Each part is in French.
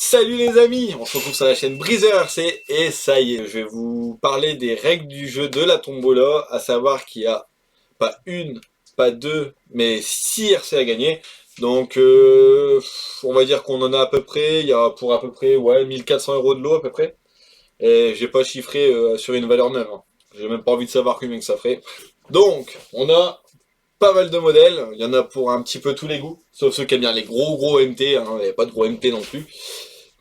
Salut les amis, on se retrouve sur la chaîne Breezer RC et ça y est, je vais vous parler des règles du jeu de la tombola, à savoir qu'il y a pas une, pas deux, mais 6 RC à gagner. Donc on va dire qu'on en a à peu près, il y a pour à peu près 1400 euros de lot à peu près. Et j'ai pas chiffré sur une valeur neuve, hein. J'ai même pas envie de savoir combien que ça ferait. Donc on a pas mal de modèles, il y en a pour un petit peu tous les goûts, sauf ceux qui aiment bien les gros MT, hein, il n'y a pas de gros MT non plus.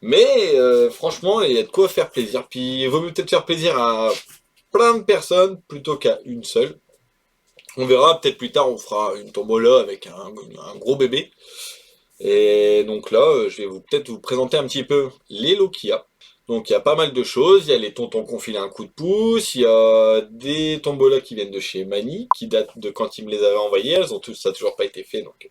Mais franchement, il y a de quoi faire plaisir. Puis il vaut mieux peut-être faire plaisir à plein de personnes plutôt qu'à une seule. On verra, peut-être plus tard on fera une tombola avec un gros bébé. Et donc là, je vais peut-être vous présenter un petit peu les lots qu'il y a. Donc il y a pas mal de choses, il y a les tontons qui ont filé un coup de pouce, il y a des tombolas qui viennent de chez Mani, qui datent de quand ils me les avaient envoyées, ça n'a toujours pas été fait, donc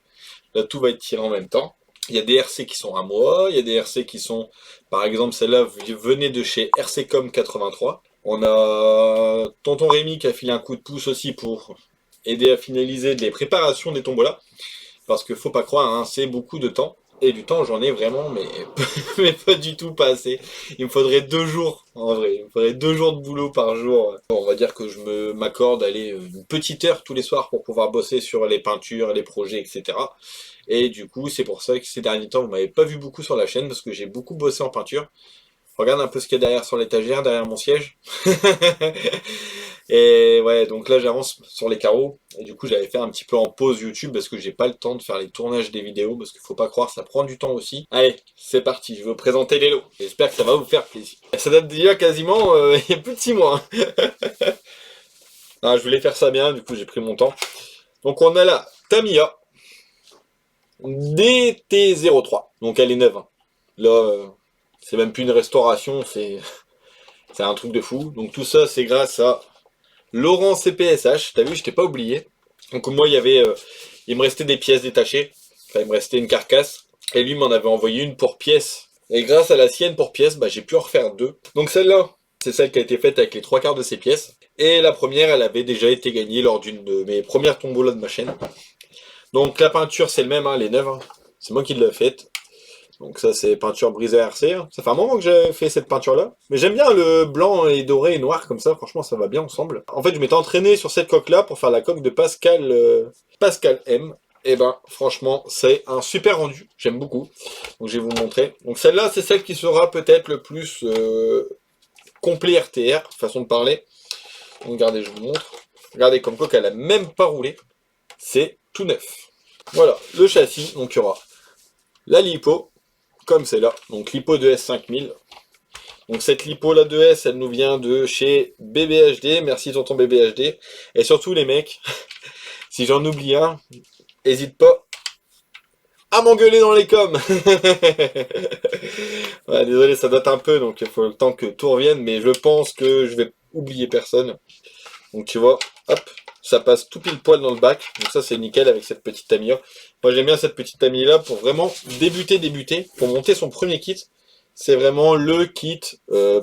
là tout va être tiré en même temps. Il y a des RC qui sont à moi, il y a des RC qui sont, par exemple celle-là venait de chez RCcom 83. On a Tonton Rémi qui a filé un coup de pouce aussi pour aider à finaliser les préparations des tombolas. Parce que faut pas croire, hein, c'est beaucoup de temps. Et du temps, j'en ai vraiment, mais, mais pas du tout pas assez. Il me faudrait 2 jours, en vrai. Il me faudrait 2 jours de boulot par jour. Bon, on va dire que m'accorde aller une petite heure tous les soirs pour pouvoir bosser sur les peintures, les projets, etc. Et du coup, c'est pour ça que ces derniers temps, vous m'avez pas vu beaucoup sur la chaîne parce que j'ai beaucoup bossé en peinture. Regarde un peu ce qu'il y a derrière sur l'étagère, derrière mon siège. Et ouais, donc là j'avance sur les carreaux. Et du coup j'avais fait un petit peu en pause YouTube parce que j'ai pas le temps de faire les tournages des vidéos. Parce qu'il faut pas croire, ça prend du temps aussi. Allez, c'est parti, je vais vous présenter les lots. J'espère que ça va vous faire plaisir. Ça date d'il quasiment, il y a plus de 6 mois, hein. Ah, je voulais faire ça bien, du coup j'ai pris mon temps. Donc on a là Tamiya DT03. Donc elle est neuve, hein. Là, c'est même plus une restauration, c'est un truc de fou. Donc tout ça, c'est grâce à Laurent CPSH. T'as vu, je t'ai pas oublié. Donc moi, il me restait des pièces détachées. Enfin, il me restait une carcasse. Et lui m'en avait envoyé une pour pièce. Et grâce à la sienne pour pièce, bah, j'ai pu en refaire 2. Donc celle-là, c'est celle qui a été faite avec les 3 quarts de ses pièces. Et la première, elle avait déjà été gagnée lors d'une de mes premières tombolas de ma chaîne. Donc la peinture, c'est le même, hein, elle est neuve, hein. C'est moi qui l'ai faite. Donc ça c'est peinture Breezer RC. Ça fait un moment que j'ai fait cette peinture là. Mais j'aime bien le blanc et doré et noir comme ça, franchement ça va bien ensemble. En fait je m'étais entraîné sur cette coque là pour faire la coque de Pascal, Pascal M. Et ben franchement c'est un super rendu, j'aime beaucoup. Donc je vais vous montrer. Donc celle-là c'est celle qui sera peut-être le plus complet RTR, façon de parler. Donc regardez, je vous montre. Regardez comme coque elle a même pas roulé. C'est tout neuf. Voilà, le châssis, donc il y aura la lipo, comme c'est là, donc lipo de S5000. Donc cette lipo là de S, elle nous vient de chez BBHD, merci tonton BBHD. Et surtout les mecs, si j'en oublie un, hésite pas à m'engueuler dans les coms. Ouais, désolé, ça date un peu, donc il faut le temps que tout revienne, mais je pense que je vais oublier personne. Donc tu vois, hop, ça passe tout pile poil dans le bac. Donc ça c'est nickel avec cette petite Tamiya. Moi j'aime bien cette petite Tamiya là pour vraiment débuter, pour monter son premier kit. C'est vraiment le kit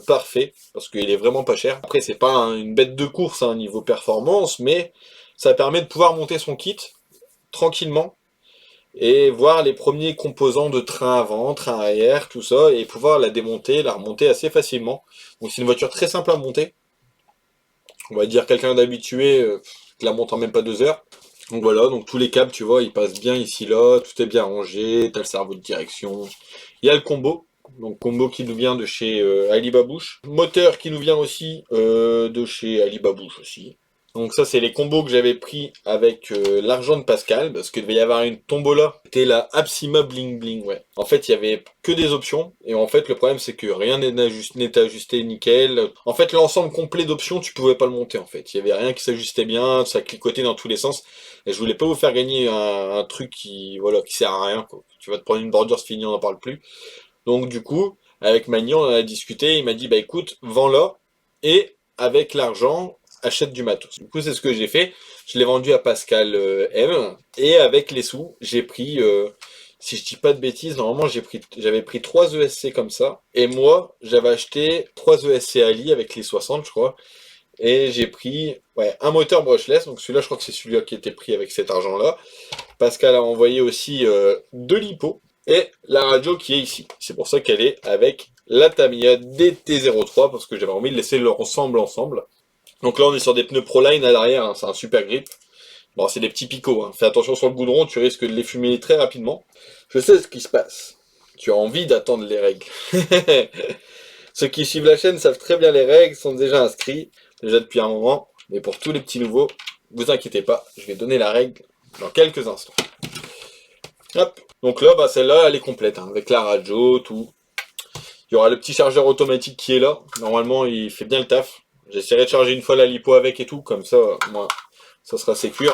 parfait parce qu'il est vraiment pas cher. Après c'est pas une bête de course hein, niveau performance, mais ça permet de pouvoir monter son kit tranquillement et voir les premiers composants de train avant, train arrière, tout ça, et pouvoir la démonter, la remonter assez facilement. Donc c'est une voiture très simple à monter. On va dire quelqu'un d'habitué la monte en même pas 2 heures. Donc voilà, donc tous les câbles, tu vois, ils passent bien ici là, tout est bien rangé, t'as le cerveau de direction. Il y a le combo, donc combo qui nous vient de chez Alibabouche. Moteur qui nous vient aussi de chez Alibabouche aussi. Donc ça c'est les combos que j'avais pris avec l'argent de Pascal, parce qu'il devait y avoir une tombola. C'était la Absima Bling Bling, ouais. En fait il y avait que des options, et en fait le problème c'est que rien n'est ajusté nickel. En fait l'ensemble complet d'options tu pouvais pas le monter en fait. Il y avait rien qui s'ajustait bien, ça cliquotait dans tous les sens. Et je voulais pas vous faire gagner un truc qui, voilà, qui sert à rien, quoi. Tu vas te prendre une bordure, c'est fini, on n'en parle plus. Donc du coup, avec Mani, on en a discuté, il m'a dit, bah écoute, vends-la, et avec l'argent, achète du matos. Du coup, c'est ce que j'ai fait. Je l'ai vendu à Pascal M, et avec les sous, j'ai pris, si je dis pas de bêtises, normalement j'avais pris 3 ESC comme ça, et moi, j'avais acheté 3 ESC Ali avec les 60, je crois, et j'ai pris un moteur brushless, donc celui-là, je crois que c'est celui-là qui était pris avec cet argent-là. Pascal a envoyé aussi 2 lipos, et la radio qui est ici. C'est pour ça qu'elle est avec la Tamiya DT03, parce que j'avais envie de laisser leur ensemble. Donc là, on est sur des pneus Proline à l'arrière, hein, c'est un super grip. Bon, c'est des petits picots, hein. Fais attention sur le goudron, tu risques de les fumer très rapidement. Je sais ce qui se passe. Tu as envie d'attendre les règles. Ceux qui suivent la chaîne savent très bien les règles, sont déjà inscrits, déjà depuis un moment. Mais pour tous les petits nouveaux, vous inquiétez pas, je vais donner la règle dans quelques instants. Hop. Donc là, bah, celle-là, elle est complète, hein, avec la radio, tout. Il y aura le petit chargeur automatique qui est là. Normalement, il fait bien le taf. J'essaierai de charger une fois la lipo avec et tout, comme ça, moi, ça sera sécure.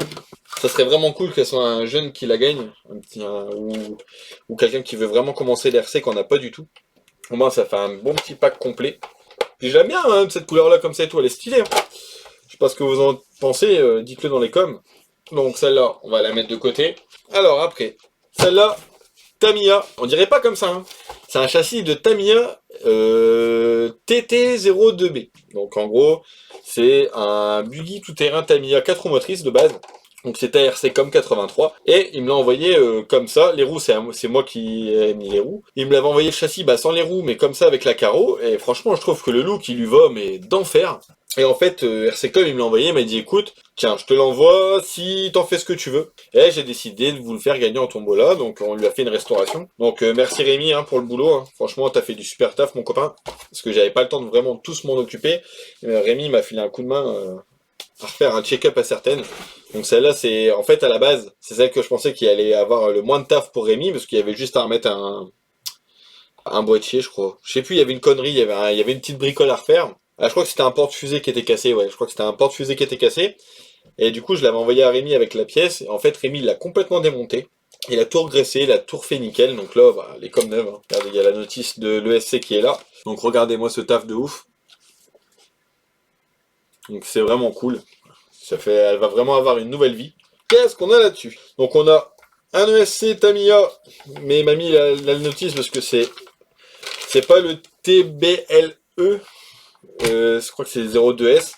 Ça serait vraiment cool que ce soit un jeune qui la gagne, ou quelqu'un qui veut vraiment commencer l'RC qu'on n'a pas du tout. Au moins, ça fait un bon petit pack complet. Puis j'aime bien hein, cette couleur-là comme ça et tout, elle est stylée. Hein. Je sais pas ce que vous en pensez, dites-le dans les coms. Donc celle-là, on va la mettre de côté. Alors après, celle-là, Tamiya, on dirait pas comme ça. Hein. C'est un châssis de Tamiya TT02B. Donc en gros, c'est un buggy tout-terrain Tamiya 4 roues motrices de base. Donc c'est ARC comme 83. Et il me l'a envoyé comme ça. Les roues, c'est moi qui ai mis les roues. Il me l'avait envoyé le châssis sans les roues, mais comme ça avec la carreau. Et franchement, je trouve que le look, il lui va, mais d'enfer. Et en fait, RCcom, il me l'a envoyé, il m'a dit, écoute, tiens, je te l'envoie si t'en fais ce que tu veux. Et j'ai décidé de vous le faire gagner en tombola, donc on lui a fait une restauration. Donc merci Rémi hein, pour le boulot, hein. Franchement, t'as fait du super taf, mon copain, parce que j'avais pas le temps de vraiment tous m'en occuper. Et, Rémi m'a filé un coup de main à refaire un check-up à certaines. Donc celle-là, c'est en fait à la base, c'est celle que je pensais qu'il allait avoir le moins de taf pour Rémi, parce qu'il y avait juste à remettre un boîtier, je crois. Je sais plus, il y avait une connerie, il y avait une petite bricole à refaire. Ah, je crois que c'était un porte-fusée qui était cassé, ouais, je crois que c'était un porte-fusée qui était cassé. Et du coup, je l'avais envoyé à Rémi avec la pièce. Et en fait, Rémi l'a complètement démonté. Il a tout regraissé, il a tout refait nickel. Donc là, bah, elle est comme neuve. Hein. Regardez, il y a la notice de l'ESC qui est là. Donc regardez-moi ce taf de ouf. Donc c'est vraiment cool. Elle va vraiment avoir une nouvelle vie. Qu'est-ce qu'on a là-dessus? Donc on a un ESC Tamiya. Mais m'a mis la notice parce que c'est pas le TBLE. Je crois que c'est 02S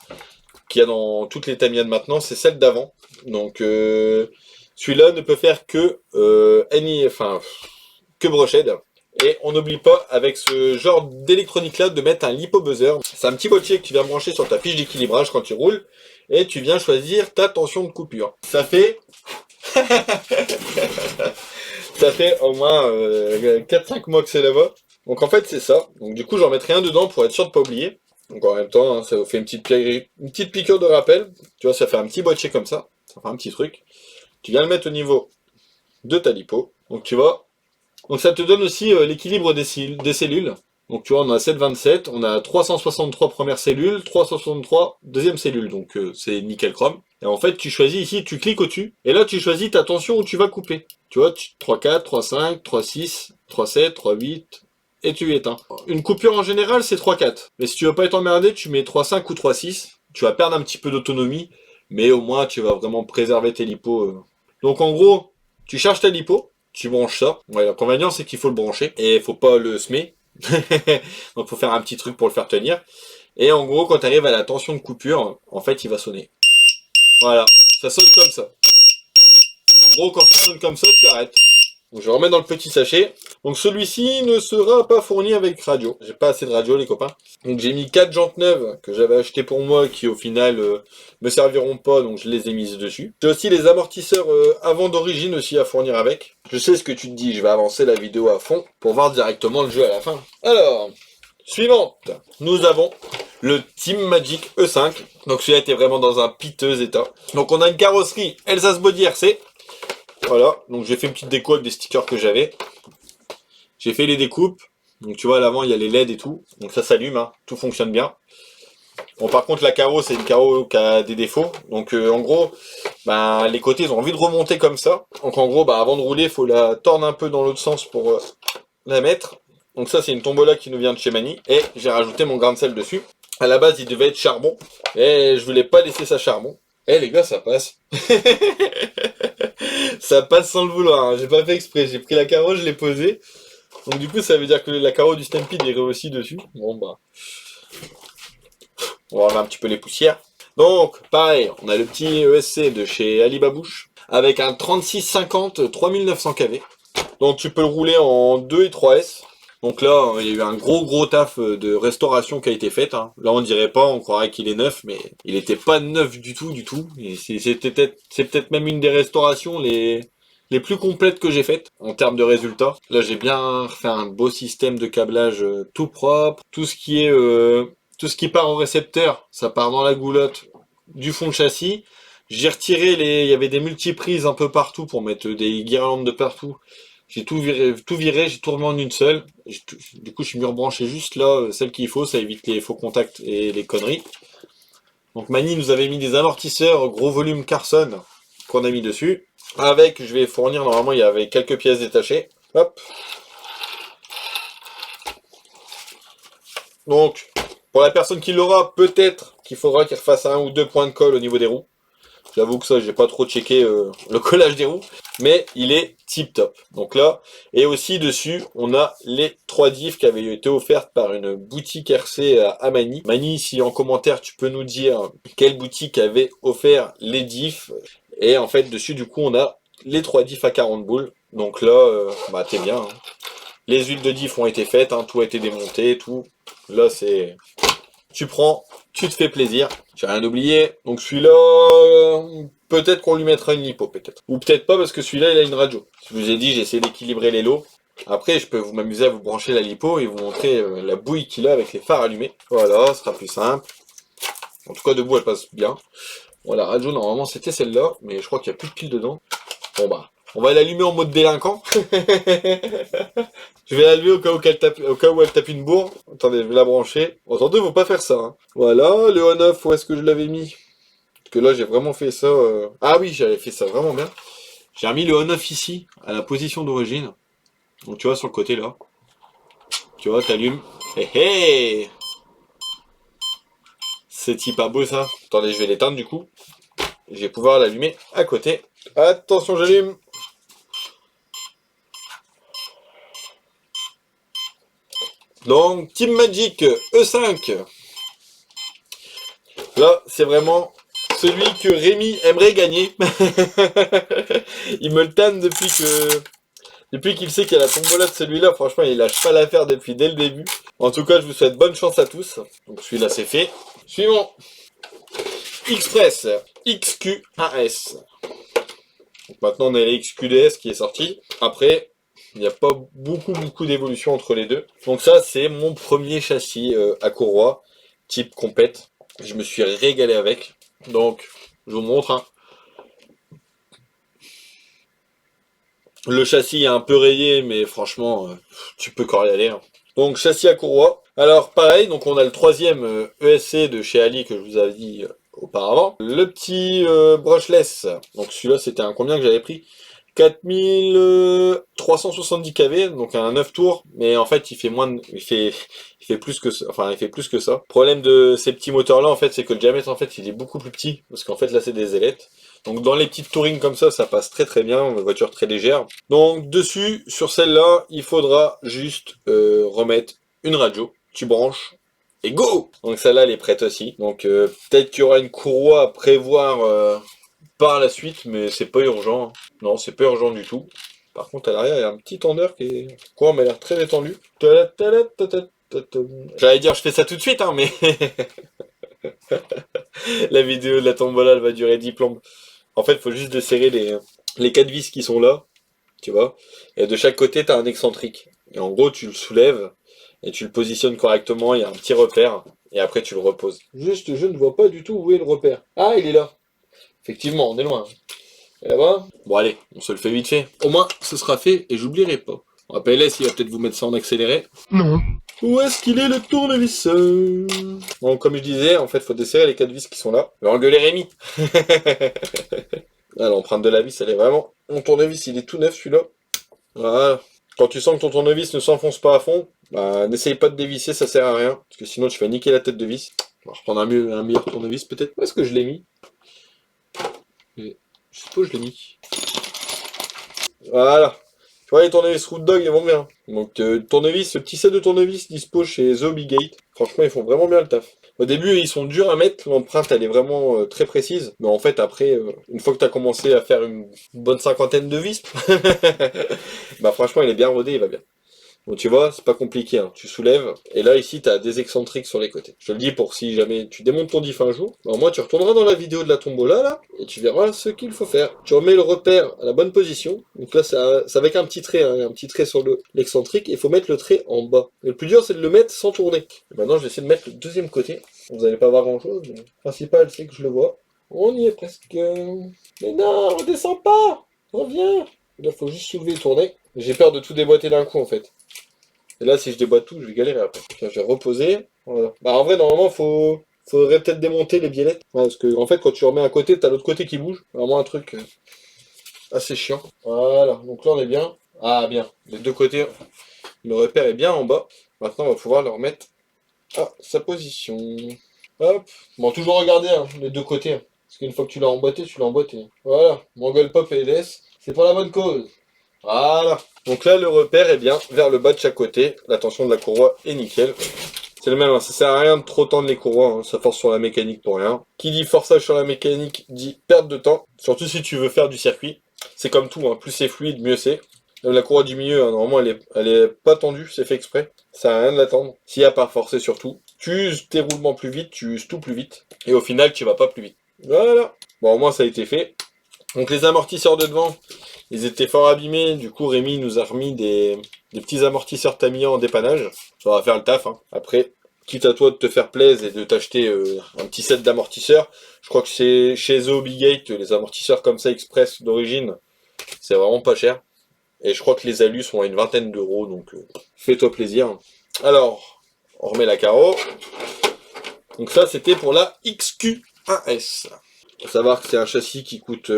qu'il y a dans toutes les Tamiya de maintenant, c'est celle d'avant. Donc celui-là ne peut faire que que brochette. Et on n'oublie pas avec ce genre d'électronique là de mettre un lipo buzzer. C'est un petit boîtier que tu viens brancher sur ta fiche d'équilibrage quand tu roules et tu viens choisir ta tension de coupure. Ça fait ça fait au moins 4-5 mois que c'est là-bas. Donc en fait c'est ça. Donc du coup j'en mettrai un dedans pour être sûr de pas oublier. Donc en même temps, hein, ça vous fait une petite piqûre de rappel. Tu vois, ça fait un petit boîtier comme ça. Ça fait un petit truc. Tu viens le mettre au niveau de ta lipo. Donc tu vois. Donc ça te donne aussi l'équilibre des cellules. Donc tu vois, on a 727, on a 363 premières cellules, 363 deuxième cellule. Donc c'est nickel chrome. Et en fait, tu choisis ici, tu cliques au-dessus. Et là, tu choisis ta tension où tu vas couper. Tu vois, 3-4, 3-5, 3-6, 3-7, 3-8... et tu éteins. Une coupure en général, c'est 3-4. Mais si tu veux pas être emmerdé, tu mets 3-5 ou 3-6. Tu vas perdre un petit peu d'autonomie, mais au moins, tu vas vraiment préserver tes lipos. Donc en gros, tu charges ta lipo, tu branches ça. Ouais, l'inconvénient, c'est qu'il faut le brancher, et il faut pas le semer. Donc faut faire un petit truc pour le faire tenir. Et en gros, quand tu arrives à la tension de coupure, en fait, il va sonner. Voilà, ça sonne comme ça. En gros, quand ça sonne comme ça, tu arrêtes. Donc je remets dans le petit sachet. Donc celui-ci ne sera pas fourni avec radio. J'ai pas assez de radio les copains. Donc j'ai mis 4 jantes neuves que j'avais achetées pour moi qui au final me serviront pas, donc je les ai mises dessus. J'ai aussi les amortisseurs avant d'origine aussi à fournir avec. Je sais ce que tu te dis, je vais avancer la vidéo à fond pour voir directement le jeu à la fin. Alors, suivante, nous avons le Team Magic E5. Donc celui-là était vraiment dans un piteux état. Donc on a une carrosserie Elsace Body RC. Voilà, donc j'ai fait une petite déco avec des stickers que j'avais. J'ai fait les découpes. Donc tu vois, à l'avant, il y a les LED et tout. Donc ça s'allume, hein, tout fonctionne bien. Bon, par contre, la carreau, c'est une carreau qui a des défauts. Donc en gros, bah, les côtés, ils ont envie de remonter comme ça. Donc en gros, bah, avant de rouler, il faut la tordre un peu dans l'autre sens pour la mettre. Donc ça, c'est une tombola qui nous vient de chez Mani. Et j'ai rajouté mon grain de sel dessus. À la base, il devait être charbon. Et je voulais pas laisser ça charbon. Eh les gars, ça passe. Ça passe sans le vouloir, hein. J'ai pas fait exprès, j'ai pris la carreau, je l'ai posée. Donc du coup ça veut dire que la carreau du Stampede est aussi dessus. Bon bah... on va enlever un petit peu les poussières. Donc pareil, on a le petit ESC de chez Ali Babouche. Avec un 3650 3900 kV. Donc tu peux le rouler en 2 et 3S. Donc là, il y a eu un gros taf de restauration qui a été fait. Hein. Là, on dirait pas, on croirait qu'il est neuf, mais il était pas neuf du tout, du tout. Et c'est peut-être même une des restaurations les plus complètes que j'ai faites en termes de résultats. Là, j'ai bien fait un beau système de câblage tout propre. Tout ce qui part au récepteur, ça part dans la goulotte du fond de châssis. J'ai retiré il y avait des multiprises un peu partout pour mettre des guirlandes de partout. J'ai tout viré, j'ai tout remis en une seule. Du coup, je suis mieux rebranché juste là, celle qu'il faut, ça évite les faux contacts et les conneries. Donc Mani nous avait mis des amortisseurs gros volume Carson qu'on a mis dessus. Avec, je vais fournir, normalement, il y avait quelques pièces détachées. Hop. Donc, pour la personne qui l'aura, peut-être qu'il faudra qu'il refasse 1 ou 2 points de colle au niveau des roues. J'avoue que ça, j'ai pas trop checké le collage des roues, mais il est tip top. Donc là, et aussi dessus, on a les 3 diffs qui avaient été offertes par une boutique RC à Mani. Mani, si en commentaire tu peux nous dire quelle boutique avait offert les diffs. Et en fait, dessus, du coup, on a les 3 diffs à 40 boules. Donc là, bah t'es bien. Hein. Les huiles de diff ont été faites, hein, tout a été démonté, tout. Là, c'est... Tu prends, tu te fais plaisir. J'ai rien oublié. Donc celui-là, peut-être qu'on lui mettra une lipo, peut-être. Ou peut-être pas, parce que celui-là, il a une radio. Je vous ai dit, j'ai essayé d'équilibrer les lots. Après, je peux vous m'amuser à vous brancher la lipo et vous montrer la bouille qu'il a avec les phares allumés. Voilà, ce sera plus simple. En tout cas, debout, elle passe bien. Bon, la radio, normalement, c'était celle-là, mais je crois qu'il n'y a plus de pile dedans. Bon, bah, on va l'allumer en mode délinquant. Je vais l'allumer au cas où elle tape une bourre. Attendez, je vais la brancher. Attendez, faut pas faire ça. Hein. Voilà, le on-off, où est-ce que je l'avais mis? Parce que là, j'ai vraiment fait ça... Ah oui, j'avais fait ça vraiment bien. J'ai remis le on-off ici, à la position d'origine. Donc tu vois, sur le côté là. Tu vois, t'allumes. Hé hé! C'est pas beau ça. Attendez, je vais l'éteindre du coup. Je vais pouvoir l'allumer à côté. Attention, j'allume. Donc, Team Magic E5. Là, c'est vraiment celui que Rémi aimerait gagner. Il me le tanne depuis qu'il sait qu'il y a la tombola de celui-là. Franchement, il lâche pas l'affaire depuis dès le début. En tout cas, je vous souhaite bonne chance à tous. Donc celui-là, c'est fait. Suivant. Express XQ1S. Donc maintenant, on a les XQDS qui est sorti. Après, il n'y a pas beaucoup d'évolution entre les deux. Donc ça, c'est mon premier châssis à courroie, type compète. Je me suis régalé avec. Donc, je vous montre. Hein. Le châssis est un peu rayé, mais franchement, tu peux encore y aller. Hein. Donc, châssis à courroie. Alors, pareil, donc on a le troisième ESC de chez Ali que je vous avais dit auparavant. Le petit brushless. Donc, celui-là, c'était un combien que j'avais pris 4370 kV, donc un 9 tours, mais en fait il fait plus que ça, enfin il fait plus que ça. Le problème de ces petits moteurs là en fait c'est que le diamètre en fait il est beaucoup plus petit, parce qu'en fait là c'est des ailettes. Donc dans les petites touring comme ça passe très bien, une voiture très légère. Donc dessus, sur celle-là, il faudra juste remettre une radio, tu branches, et go! Donc celle-là elle est prête aussi. Donc peut-être qu'il y aura une courroie à prévoir par la suite, mais c'est pas urgent. Non, c'est pas urgent du tout. Par contre, à l'arrière, il y a un petit tendeur qui est... Quoi, m'a l'air très détendu. J'allais dire, je fais ça tout de suite, hein, mais... La vidéo de la tombola, elle va durer 10 plombes. En fait, il faut juste desserrer les 4 vis qui sont là, tu vois. Et de chaque côté, tu as un excentrique. Et en gros, tu le soulèves et tu le positionnes correctement. Il y a un petit repère. Et après, tu le reposes. Juste, je ne vois pas du tout où est le repère. Ah, il est là. Effectivement, on est loin. Et là-bas. Bon, allez, on se le fait vite fait. Au moins, ce sera fait et j'oublierai pas. Bon, PLS, il va peut-être vous mettre ça en accéléré. Non. Où est-ce qu'il est le tournevis? Bon, comme je disais, en fait, faut desserrer les 4 vis qui sont là. Je vais engueuler Rémi. Ah, l'empreinte de la vis, elle est vraiment... Mon tournevis, il est tout neuf, celui-là. Voilà. Quand tu sens que ton tournevis ne s'enfonce pas à fond, bah, n'essaye pas de dévisser, ça sert à rien. Parce que sinon, tu vas niquer la tête de vis. On va reprendre un meilleur tournevis, peut-être. Où est-ce que je l'ai mis? Je suppose que je l'ai mis. Voilà. Tu vois, les tournevis Root Dog, ils vont bien. Donc, tournevis, ce petit set de tournevis dispo chez The Big Gate. Franchement, ils font vraiment bien le taf. Au début, ils sont durs à mettre, l'empreinte elle est vraiment très précise, mais en fait après, une fois que tu as commencé à faire une bonne cinquantaine de vis, bah franchement il est bien rodé, il va bien. Donc tu vois, c'est pas compliqué, hein. Tu soulèves, et là ici tu as des excentriques sur les côtés. Je te le dis pour si jamais tu démontes ton diff un jour, bah, au moins tu retourneras dans la vidéo de la tombola là, et tu verras ce qu'il faut faire. Tu remets le repère à la bonne position, donc là c'est avec un petit trait, hein, un petit trait sur l'excentrique, et il faut mettre le trait en bas. Et le plus dur c'est de le mettre sans tourner. Et maintenant je vais essayer de mettre le deuxième côté. Vous n'allez pas voir grand chose, mais le principal c'est que je le vois. On y est presque. Mais non, on descend pas. Reviens. Là faut juste soulever et tourner. J'ai peur de tout déboîter d'un coup en fait. Et là, si je déboîte tout, je vais galérer après. Tiens, je vais reposer. Voilà. Bah, en vrai, normalement, faudrait peut-être démonter les biellettes. Ouais, parce que, en fait, quand tu remets un côté, t'as l'autre côté qui bouge. Vraiment un truc assez chiant. Voilà. Donc là, on est bien. Ah, bien. Les deux côtés, le repère est bien en bas. Maintenant, on va pouvoir le remettre à sa position. Hop. Bon, toujours regarder hein, les deux côtés. Hein. Parce qu'une fois que tu l'as emboîté, tu l'as emboîté. Voilà. Mongol Pop et LS, c'est pour la bonne cause. Voilà. Donc là, le repère est bien vers le bas de chaque côté. La tension de la courroie est nickel. C'est le même, hein. Ça sert à rien de trop tendre les courroies, hein. Ça force sur la mécanique pour rien. Qui dit forçage sur la mécanique dit perte de temps. Surtout si tu veux faire du circuit. C'est comme tout, hein. Plus c'est fluide, mieux c'est. La courroie du milieu, hein, normalement, elle est pas tendue, c'est fait exprès. Ça sert à rien de la tendre. S'il n'y a pas forcé surtout. Tu uses tes roulements plus vite, tu uses tout plus vite. Et au final, tu vas pas plus vite. Voilà. Bon, au moins, ça a été fait. Donc les amortisseurs de devant, ils étaient fort abîmés. Du coup, Rémi nous a remis des petits amortisseurs Tamiya en dépannage. Ça va faire le taf. Hein. Après, quitte à toi de te faire plaisir et de t'acheter un petit set d'amortisseurs. Je crois que c'est chez The Hobby Gate, les amortisseurs comme ça express d'origine, c'est vraiment pas cher. Et je crois que les alus sont à une vingtaine d'euros, donc fais-toi plaisir. Alors, on remet la carreau. Donc ça, c'était pour la XQ1S. Faut savoir que c'est un châssis qui coûte,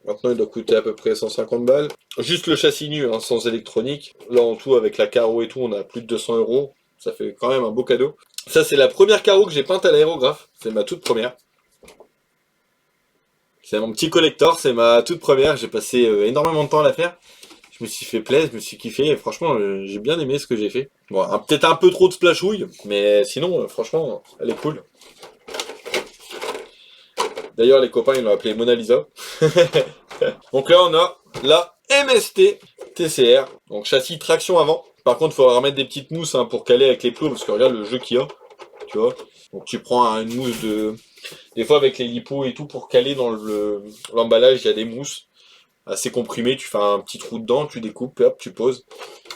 maintenant il doit coûter à peu près 150 balles. Juste le châssis nu, hein, sans électronique. Là en tout, avec la carreau et tout, on a plus de 200 euros. Ça fait quand même un beau cadeau. Ça c'est la première carreau que j'ai peinte à l'aérographe. C'est ma toute première. C'est mon petit collector, c'est ma toute première. J'ai passé énormément de temps à la faire. Je me suis fait plaisir, je me suis kiffé. Et franchement, j'ai bien aimé ce que j'ai fait. Bon, peut-être un peu trop de splashouille, mais sinon, franchement, elle est cool. D'ailleurs, les copains, ils l'ont appelée Mona Lisa. Donc là, on a la MST TCR. Donc châssis traction avant. Par contre, il faudra remettre des petites mousses hein, pour caler avec les plots, parce que regarde le jeu qu'il y a. Tu vois. Donc tu prends une mousse de... Des fois, avec les lipos et tout, pour caler dans l'emballage, il y a des mousses assez comprimées. Tu fais un petit trou dedans, tu découpes, hop, tu poses.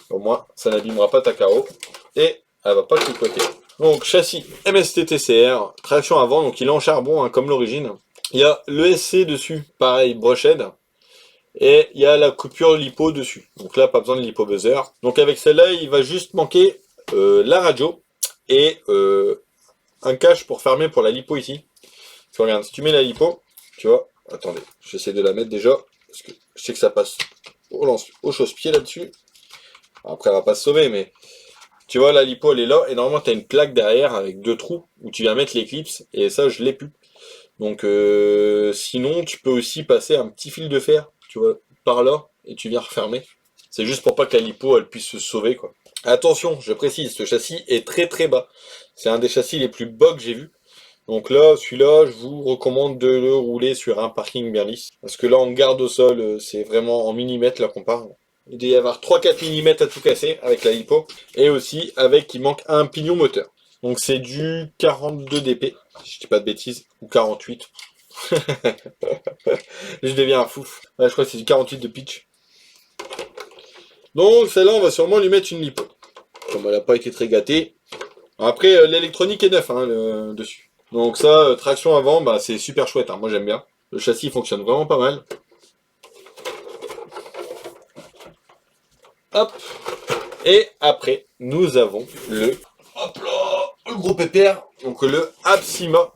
Au moins, ça n'abîmera pas ta carreau. Et elle va pas cliquoter. Donc châssis MST TCR, traction avant, donc il est en charbon, hein, comme l'origine. Il y a le SC dessus, pareil, brochette. Et il y a la coupure lipo dessus. Donc là, pas besoin de lipo buzzer. Donc avec celle-là, il va juste manquer la radio et un cache pour fermer pour la lipo ici. Parce que regarde, si tu mets la lipo, tu vois, attendez, j'essaie de la mettre déjà, parce que je sais que ça passe au chausse-pied là-dessus. Après, elle va pas se sauver, mais tu vois, la lipo, elle est là, et normalement, tu as une plaque derrière avec deux trous où tu viens mettre l'éclipse, et ça, je l'ai plus. Donc, sinon, tu peux aussi passer un petit fil de fer, tu vois, par là, et tu viens refermer. C'est juste pour pas que la lipo, elle puisse se sauver, quoi. Attention, je précise, ce châssis est très très bas. C'est un des châssis les plus bas que j'ai vu. Donc là, celui-là, je vous recommande de le rouler sur un parking bien lisse. Parce que là, en garde au sol, c'est vraiment en millimètres là qu'on parle. Il doit y avoir 3-4 mm à tout casser avec la lipo. Et aussi, il manque un pignon moteur. Donc c'est du 42 dp, si je dis pas de bêtises, ou 48. Je deviens un fou. Ouais, je crois que c'est du 48 de pitch. Donc celle-là, on va sûrement lui mettre une lipo. Comme elle n'a pas été très gâtée. Après, l'électronique est neuf hein, dessus. Donc ça, traction avant, bah, c'est super chouette, hein. Moi j'aime bien. Le châssis fonctionne vraiment pas mal. Hop. Et après, nous avons hop là, le gros pépère. Donc le Absima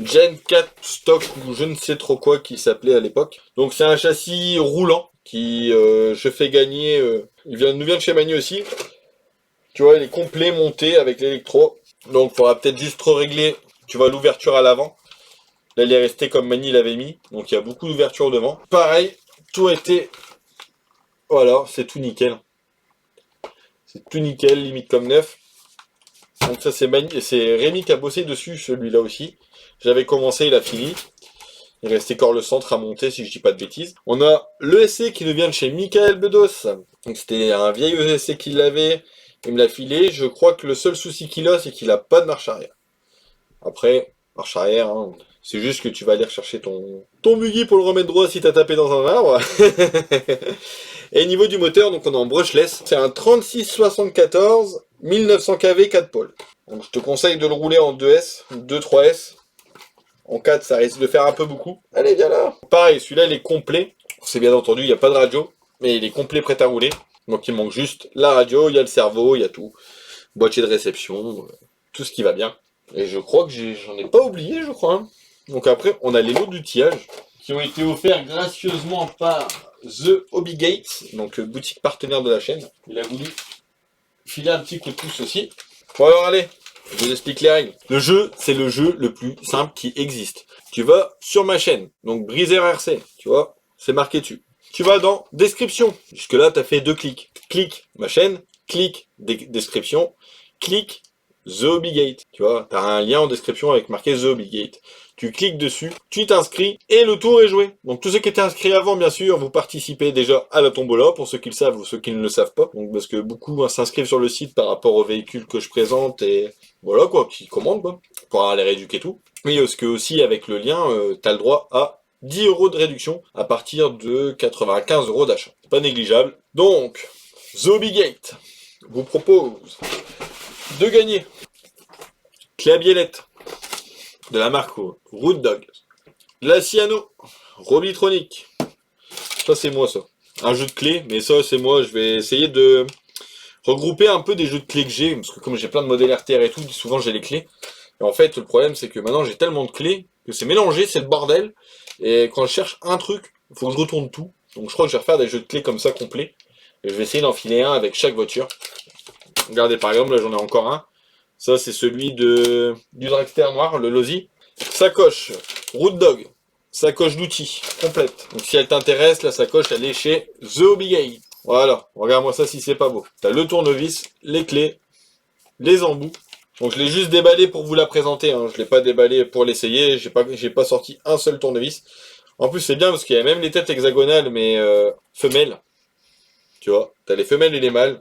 Gen 4 stock ou je ne sais trop quoi qui s'appelait à l'époque. Donc c'est un châssis roulant qui je fais gagner. Il nous vient de chez Mani aussi. Tu vois, il est complet monté avec l'électro. Donc il faudra peut-être juste trop régler. Tu vois l'ouverture à l'avant. Là, il est resté comme Mani l'avait mis. Donc, il y a beaucoup d'ouverture devant. Pareil, tout a été... Voilà, c'est tout nickel. C'est tout nickel, limite comme neuf. Donc ça c'est Rémi qui a bossé dessus, celui-là aussi. J'avais commencé, il a fini. Il restait encore le centre à monter, si je dis pas de bêtises. On a l'ESC qui nous vient de chez Michael Bedos. Donc c'était un vieil ESC qu'il avait. Il me l'a filé. Je crois que le seul souci qu'il a, c'est qu'il a pas de marche arrière. Après, marche arrière, hein, c'est juste que tu vas aller rechercher ton buggy pour le remettre droit si t'as tapé dans un arbre. Et niveau du moteur, donc on est en brushless. C'est un 3674 1900 kV 4 pôles. Donc je te conseille de le rouler en 2S, 2-3S. En 4, ça risque de faire un peu beaucoup. Allez, viens là. Pareil, celui-là, il est complet. C'est bien entendu, il n'y a pas de radio, mais il est complet, prêt à rouler. Donc il manque juste la radio, il y a le cerveau, il y a tout. Boîtier de réception, tout ce qui va bien. Et je crois que j'en ai pas oublié, je crois. Hein. Donc après, on a les lots d'outillage qui ont été offerts gracieusement par The Hobby Gates, donc boutique partenaire de la chaîne. Il a voulu filer un petit coup de pouce aussi. Bon alors allez, je vous explique les règles. Le jeu, c'est le jeu le plus simple qui existe. Tu vas sur ma chaîne, donc Briser RC, tu vois, c'est marqué dessus. Tu vas dans description. Jusque là, tu as fait 2 clics. Clique ma chaîne, clique description, clique The Hobby Gate. Tu vois, tu as un lien en description avec marqué The Hobby Gate. Tu cliques dessus, tu t'inscris et le tour est joué. Donc tous ceux qui étaient inscrits avant, bien sûr, vous participez déjà à la tombola, pour ceux qui le savent ou ceux qui ne le savent pas. Donc parce que beaucoup s'inscrivent sur le site par rapport aux véhicules que je présente et voilà quoi, qui commandent quoi, pour avoir les réducs et tout. Mais parce que aussi avec le lien, tu as le droit à 10 € de réduction à partir de 95 € d'achat. C'est pas négligeable. Donc, The Hobby Gate vous propose de gagner clé à biellette de la marque Root Dog, la Ciano, Robitronic. Ça c'est moi ça. Un jeu de clés, mais ça c'est moi. Je vais essayer de regrouper un peu des jeux de clés que j'ai, parce que comme j'ai plein de modèles RTR et tout, souvent j'ai les clés. Et en fait, le problème c'est que maintenant j'ai tellement de clés que c'est mélangé, c'est le bordel. Et quand je cherche un truc, il faut que je retourne tout. Donc je crois que je vais refaire des jeux de clés comme ça complets. Et je vais essayer d'en filer un avec chaque voiture. Regardez par exemple, là j'en ai encore un. Ça c'est celui du dragster noir, le Losi. Sacoche, Root Dog, sacoche d'outils, complète. Donc si elle t'intéresse, la sacoche elle est chez The Hobby Gate. Voilà, regarde-moi ça si c'est pas beau. T'as le tournevis, les clés, les embouts. Donc je l'ai juste déballé pour vous la présenter, hein. Je l'ai pas déballé pour l'essayer, j'ai pas sorti un seul tournevis. En plus c'est bien parce qu'il y a même les têtes hexagonales mais femelles. Tu vois, t'as les femelles et les mâles.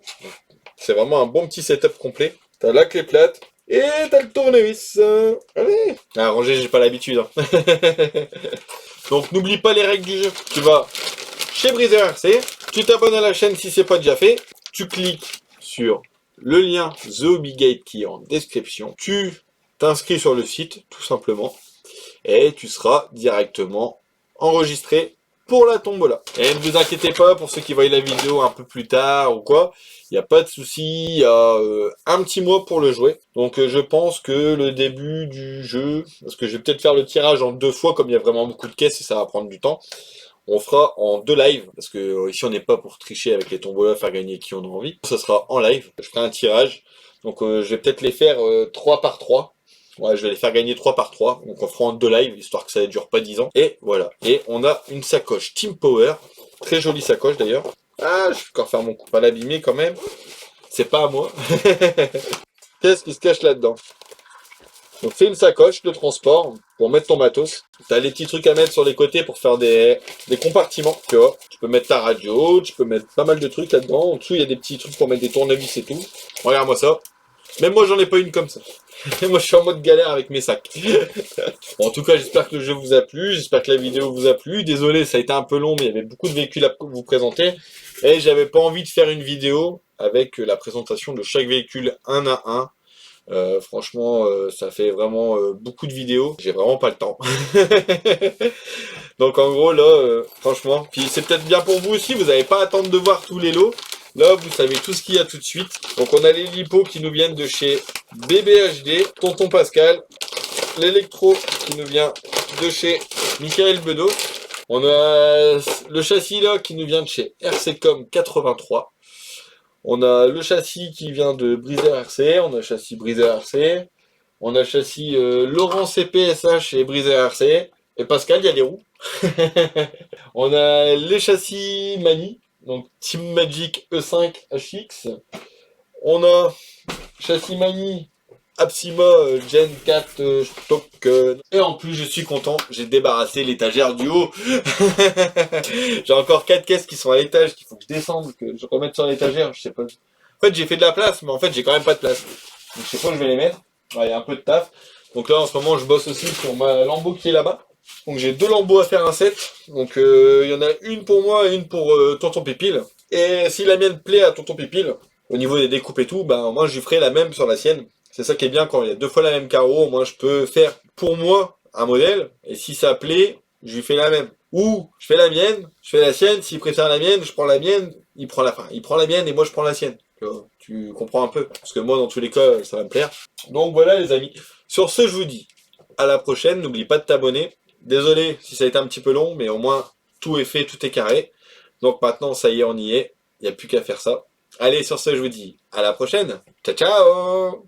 C'est vraiment un bon petit setup complet. T'as la clé plate et t'as le tournevis. Allez. Ah, ranger, j'ai pas l'habitude. Hein. Donc n'oublie pas les règles du jeu. Tu vas chez Briser RC, tu t'abonnes à la chaîne si c'est pas déjà fait, tu cliques sur le lien The Hobby Gate qui est en description, tu t'inscris sur le site tout simplement et tu seras directement enregistré pour la tombola. Et ne vous inquiétez pas pour ceux qui voient la vidéo un peu plus tard ou quoi, il n'y a pas de souci, il y a un petit mois pour le jouer. Donc je pense que le début du jeu, parce que je vais peut-être faire le tirage en 2 fois comme il y a vraiment beaucoup de caisses et ça va prendre du temps. On fera en 2 lives, parce que ici on n'est pas pour tricher avec les tombolas, faire gagner qui on a envie. Ça sera en live, je ferai un tirage. Donc je vais peut-être les faire 3 par 3. Ouais, je vais les faire gagner 3 par 3. Donc on fera en 2 lives, histoire que ça ne dure pas 10 ans. Et voilà. Et on a une sacoche Team Power. Très jolie sacoche d'ailleurs. Ah, je vais encore faire mon coup, pas l'abîmer quand même. C'est pas à moi. Qu'est-ce qui se cache là-dedans? Donc c'est une sacoche de transport pour mettre ton matos. T'as les petits trucs à mettre sur les côtés pour faire des compartiments, tu vois. Tu peux mettre ta radio, tu peux mettre pas mal de trucs là-dedans. En dessous, il y a des petits trucs pour mettre des tournevis et tout. Regarde-moi ça. Même moi, j'en ai pas une comme ça. Moi, je suis en mode galère avec mes sacs. Bon, en tout cas, j'espère que le jeu vous a plu. J'espère que la vidéo vous a plu. Désolé, ça a été un peu long, mais il y avait beaucoup de véhicules à vous présenter. Et j'avais pas envie de faire une vidéo avec la présentation de chaque véhicule un à un. Franchement, ça fait vraiment beaucoup de vidéos. J'ai vraiment pas le temps. Donc en gros là, franchement, puis c'est peut-être bien pour vous aussi. Vous n'avez pas à attendre de voir tous les lots. Là, vous savez tout ce qu'il y a tout de suite. Donc on a les lipos qui nous viennent de chez BBHD, Tonton Pascal, l'électro qui nous vient de chez Michael Bedos. On a le châssis là qui nous vient de chez RCcom 83. On a le châssis qui vient de Briser RC, on a le châssis Briser RC, on a le châssis Laurent CPSH et Briser RC, et Pascal, il y a les roues. On a les châssis Mani, donc Team Magic E5 HX. On a châssis Mani Apsima Gen 4 Token. Et en plus, je suis content, j'ai débarrassé l'étagère du haut. J'ai encore 4 caisses qui sont à l'étage, qu'il faut que je descende, que je remette sur l'étagère, je sais pas. En fait, j'ai fait de la place, mais en fait, j'ai quand même pas de place. Donc, je sais pas où je vais les mettre. Ouais, il y a un peu de taf. Donc là, en ce moment, je bosse aussi sur ma lambeau qui est là-bas. Donc j'ai 2 lambeaux à faire un set. Donc il y en a une pour moi et une pour Tonton Pépile. Et si la mienne plaît à Tonton Pépile, au niveau des découpes et tout, ben moi je lui ferai la même sur la sienne. C'est ça qui est bien quand il y a 2 fois la même carreau, moi je peux faire pour moi un modèle, et si ça plaît, je lui fais la même. Ou je fais la mienne, je fais la sienne, s'il préfère la mienne, je prends la mienne, il prend la fin. Il prend la mienne et moi je prends la sienne. Tu comprends un peu. Parce que moi dans tous les cas, ça va me plaire. Donc voilà les amis. Sur ce, je vous dis à la prochaine, n'oublie pas de t'abonner. Désolé si ça a été un petit peu long, mais au moins tout est fait, tout est carré. Donc maintenant, ça y est, on y est. Il n'y a plus qu'à faire ça. Allez, sur ce, je vous dis à la prochaine. Ciao, ciao!